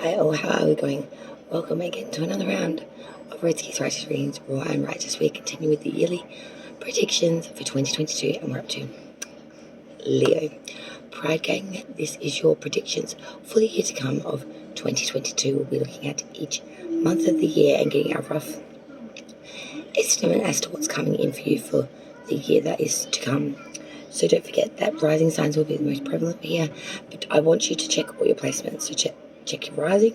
Hi all, how are we going? Welcome again to another round of Redskins Righteous Readings, Raw and Righteous. We continue with the yearly predictions for 2022 and we're up to Leo. Pride Gang, this is your predictions for the year to come of 2022. We'll be looking at each month of the year and getting a rough estimate as to what's coming in for you for the year that is to come. So don't forget that rising signs will be the most prevalent here, but I want you to check all your placements. So check your rising,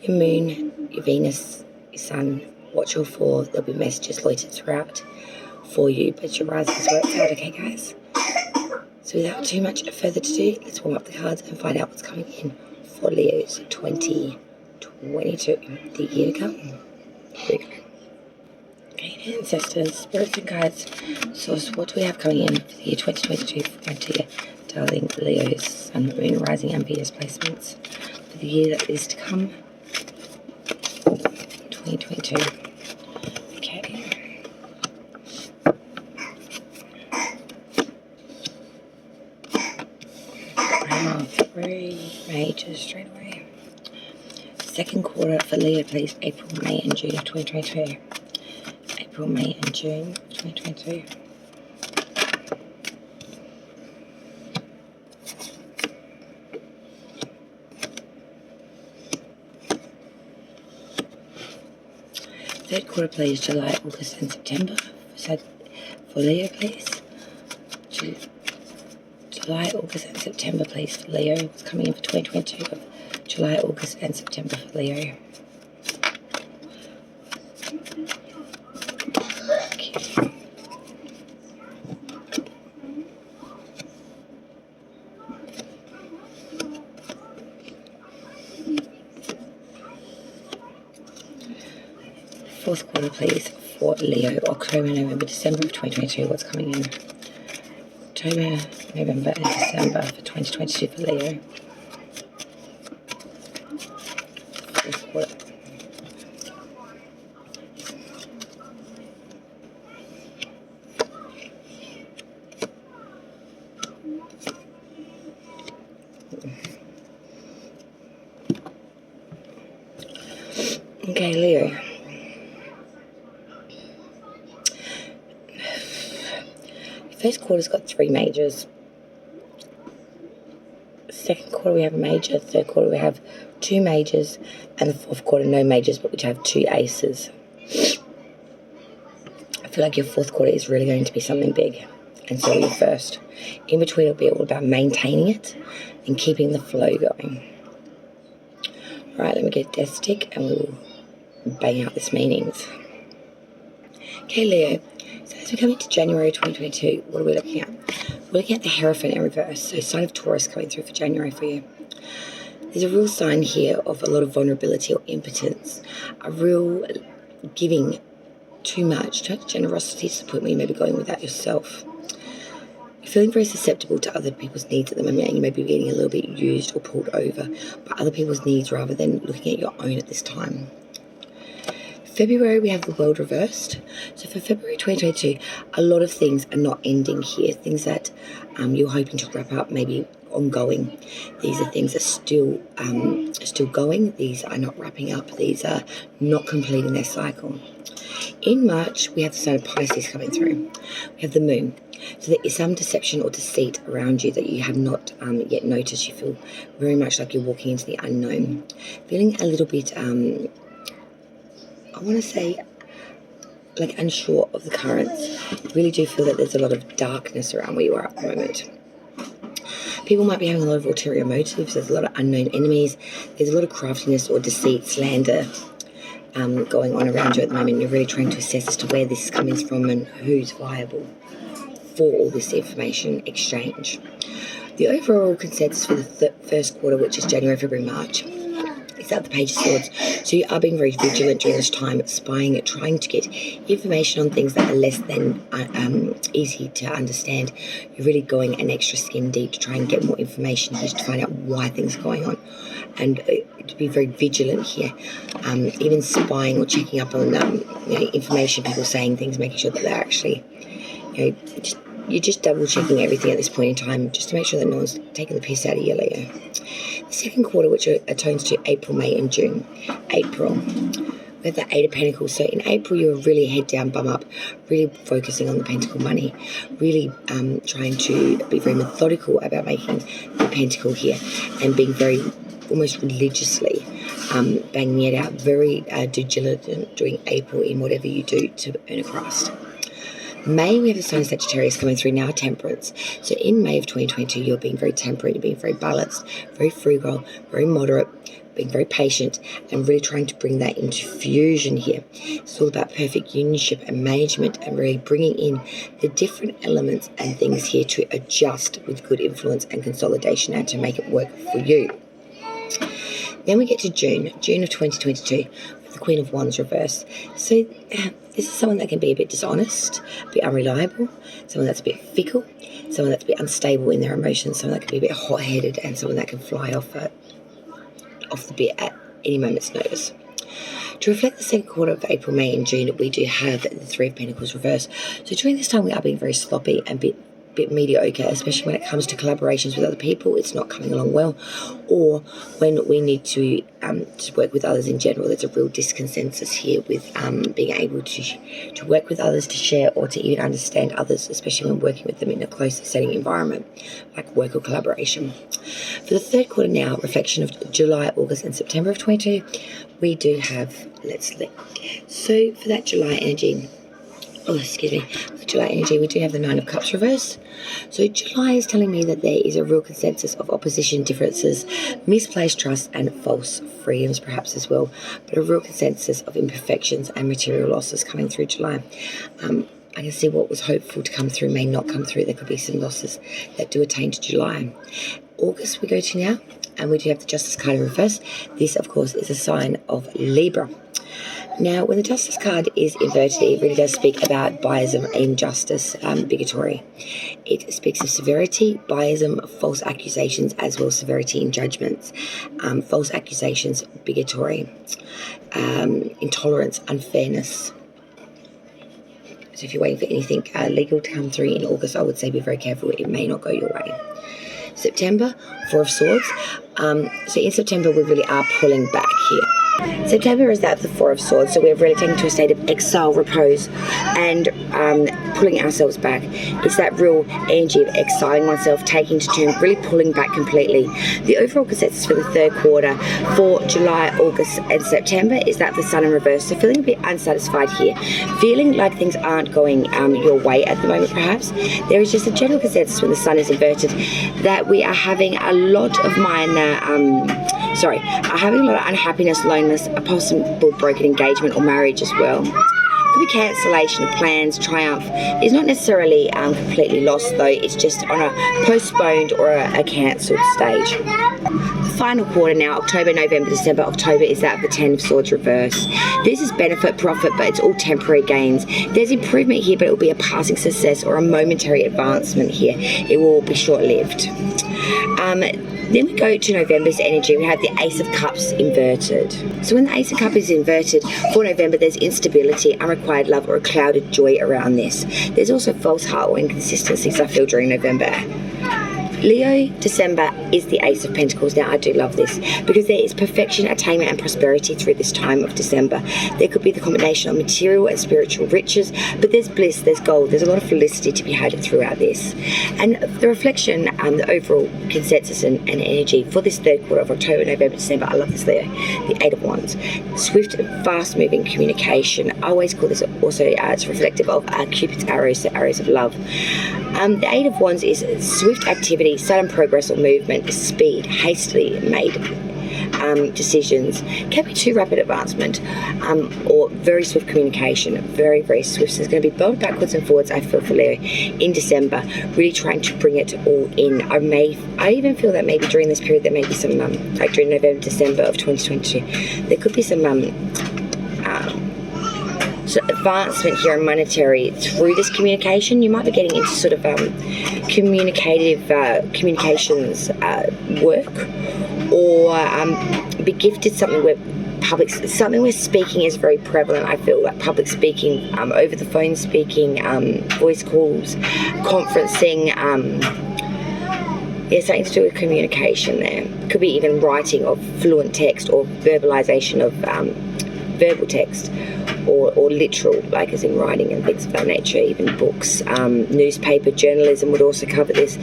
your moon, your Venus, your sun. Watch all four. There'll be messages loitered throughout for you, but your rising is where it's at, okay guys? So without too much further ado, let's warm up the cards and find out what's coming in for Leo's 2022, the year to come. Here we go. Okay, ancestors, spirits and guides. So what do we have coming in for the year 2022 for my dear darling Leo's sun, moon, rising and Venus placements for the year that is to come, 2022. Okay. Wow, 3 majors straight away. Second quarter for Leo, please. April, May and June of 2022. April, May and June of 2022. Third quarter, please. July, August and September. For Leo, please. July, August and September, please, for Leo. What's coming in for 2022 of July, August and September for Leo. Okay. Fourth quarter, please, for Leo. October, November, December of 2022. What's coming in? October, November and December for 2022 for Leo. Fourth quarter. Okay, Leo. First quarter's got 3 majors. Second quarter we have a major. Third quarter we have 2 majors. And the fourth quarter no majors, but we have 2 aces. I feel like your fourth quarter is really going to be something big. And so will your first. In between it'll be all about maintaining it and keeping the flow going. Alright, let me get Death Stick and we'll bang out this meanings. Okay, Leo. So as we come into January 2022, what are we looking at? We're looking at the Hierophant in reverse. So sign of Taurus coming through for January for you. There's a real sign here of a lot of vulnerability or impotence. A real giving too much generosity to the point where you may be going without yourself. You're feeling very susceptible to other people's needs at the moment and you may be getting a little bit used or pulled over by other people's needs rather than looking at your own at this time. February, we have the world reversed. So for February 2022, a lot of things are not ending here. Things that you're hoping to wrap up, maybe ongoing. These are things that are still going. These are not wrapping up. These are not completing their cycle. In March, we have the sign of Pisces coming through. We have the moon. So there is some deception or deceit around you that you have not yet noticed. You feel very much like you're walking into the unknown. Feeling a little bit... I want to say, like, unsure of the currents. I really do feel that there's a lot of darkness around where you are at the moment. People might be having a lot of ulterior motives. There's a lot of unknown enemies. There's a lot of craftiness or deceit, slander going on around you at the moment. You're really trying to assess as to where this is coming from and who's viable for all this information exchange. The overall consensus for the first quarter, which is January, February, March, is at the Page of Swords. So you are being very vigilant during this time, spying, trying to get information on things that are less than easy to understand. You're really going an extra skin deep to try and get more information here to find out why things are going on. And to be very vigilant here, even spying or checking up on information, people saying things, making sure that they're actually just you're just double checking everything at this point in time just to make sure that no one's taking the piss out of you, Leo. The second quarter, which atones to April, May and June. April, we have the Eight of Pentacles. So in April, you're really head down, bum up, really focusing on the Pentacle money, really trying to be very methodical about making the Pentacle here and being very almost religiously banging it out, very diligent during April in whatever you do to earn a crust. May, we have the Sun Sagittarius coming through now, Temperance. So in May of 2022, you're being very temperate, you're being very balanced, very frugal, very moderate, being very patient, and really trying to bring that into fusion here. It's all about perfect unionship and management and really bringing in the different elements and things here to adjust with good influence and consolidation and to make it work for you. Then we get to June of 2022, with the Queen of Wands reversed. So this is someone that can be a bit dishonest, a bit unreliable, someone that's a bit fickle, someone that's a bit unstable in their emotions, someone that can be a bit hot-headed, and someone that can fly off the bit at any moment's notice. To reflect the second quarter of April, May and June, we do have the Three of Pentacles reversed. So during this time we are being very sloppy and bit mediocre, especially when it comes to collaborations with other people. It's not coming along well, or when we need to work with others in general. There's a real disconsensus here with being able to work with others, to share, or to even understand others, especially when working with them in a close setting environment like work or collaboration. For the third quarter now, reflection of July, August and September of 22, we do have, so for that July energy, the July energy, we do have the Nine of Cups reversed. So July is telling me that there is a real consensus of opposition, differences, misplaced trust and false freedoms perhaps as well, but a real consensus of imperfections and material losses coming through July. I can see what was hopeful to come through may not come through. There could be some losses that do attain to July. August we go to now, and we do have the Justice card in reverse. This, of course, is a sign of Libra. Now, when the Justice card is inverted, it really does speak about biasm, injustice, bigotry. It speaks of severity, biasm, false accusations, as well as severity in judgments, false accusations, bigotry, intolerance, unfairness. So if you're waiting for anything legal to come through in August, I would say be very careful. It may not go your way. September, Four of Swords. So in September, we really are pulling back here. September is that the Four of Swords, so we're really taken to a state of exile, repose, and pulling ourselves back. It's that real energy of exiling oneself, taking to term, really pulling back completely. The overall consensus for the third quarter for July, August, and September is that the Sun in reverse. So feeling a bit unsatisfied here, feeling like things aren't going your way at the moment, perhaps. There is just a general consensus when the Sun is inverted that we are having a lot of having a lot of unhappiness, loneliness, a possible broken engagement or marriage as well. Could be cancellation of plans, triumph. It's not necessarily completely lost though, it's just on a postponed or a cancelled stage. The final quarter now, October, November, December, October, is that of the Ten of Swords reverse. This is benefit, profit, but it's all temporary gains. There's improvement here, but it will be a passing success or a momentary advancement here. It will be short-lived. Then we go to November's energy. We have the Ace of Cups inverted. So when the Ace of Cups is inverted for November, there's instability, unrequited love, or a clouded joy around this. There's also false heart or inconsistencies I feel during November. Leo, December is the Ace of Pentacles. Now, I do love this because there is perfection, attainment, and prosperity through this time of December. There could be the combination of material and spiritual riches, but there's bliss, there's gold, there's a lot of felicity to be had throughout this. And the reflection, the overall consensus and energy for this third quarter of October, November, December, I love this, Leo, the Eight of Wands. Swift, fast-moving communication. I always call this also it's reflective of Cupid's arrows, the arrows of love. The Eight of Wands is swift activity, sudden progress or movement, speed, hastily made decisions, can be too rapid advancement, or very swift communication, very, very swift. So there's going to be both backwards and forwards, I feel, for Leo in December, really trying to bring it all in. I even feel that maybe during this period there may be some, like during November, December of 2022, there could be some sort of advancement here in monetary through this communication. You might be getting into sort of communications work, or be gifted something where speaking is very prevalent. I feel like public speaking, over the phone speaking, voice calls, conferencing, something to do with communication there. Could be even writing of fluent text or verbalization of verbal text, or literal, like as in writing and things of that nature, even books, newspaper, journalism would also cover this.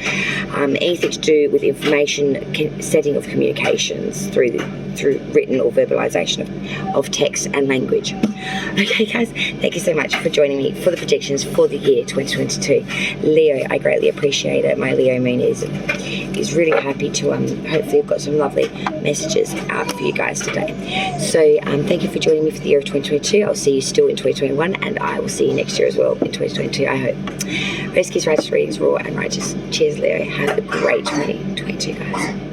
Anything to do with information setting of communications through written or verbalization of text and language. Okay guys, thank you so much for joining me for the predictions for the year 2022. Leo, I greatly appreciate it. My Leo moon is really happy to hopefully I've got some lovely messages out for you guys today. So thank you for joining me for the year of 2022. I'll see you still in 2021, and I will see you next year as well in 2022, I hope. Rescues, righteous readings, raw and righteous. Cheers, Leo. Have a great 2022, guys.